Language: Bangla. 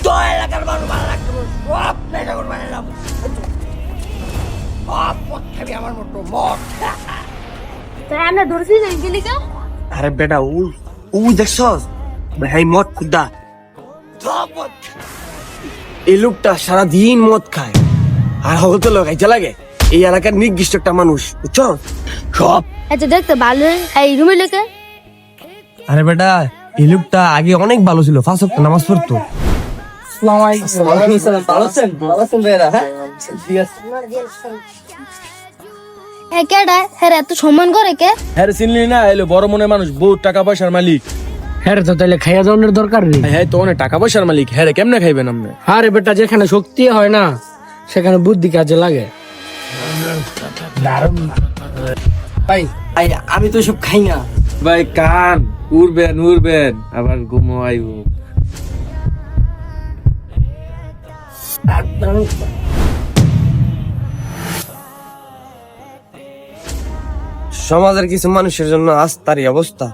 তো এলাকার মানুষ ভালো লাগতো সব নেশা করে বানালাম মদ খাবি আমার মতো মদ তাই আমরা ধরছি না ইংলিকা। আরে বেটা ও দেখছস ভাই মদ খুদা সব মদ এই লোকটা সারাদিন মদ খায় আর হতো লাগাইতে লাগে এই এলাকার নির্দিষ্ট একটা মানুষ বুঝছো সব। আচ্ছা দেখতে ভালো এই রুমে লেখে। আরে বেটা এই লোকটা আগে অনেক ভালো ছিল 5 ওয়াক্ত নামাজ পড়তো। কেডা হ্যাঁ এত সম্মান করে কে? হ্যাঁ চিনলি না এলো বড় মনের মানুষ বহুত টাকা পয়সার মালিক। হ্যাঁ তো তাহলে খাইয়া যাওয়ার দরকার নেই। হ্যাঁ তো অনেক টাকা পয়সার মালিক। হ্যাঁ রে কেমনে খাইবেন আপনি? আরে বেটা যেখানে শক্তি হয় না সেখানে বুদ্ধি কাজে লাগে। আমি তো সব খাই না ভাই কান উড়বেন আবার ঘুমো আইব। সমাজের কিছু মানুষের জন্য আজ তার এই অবস্থা।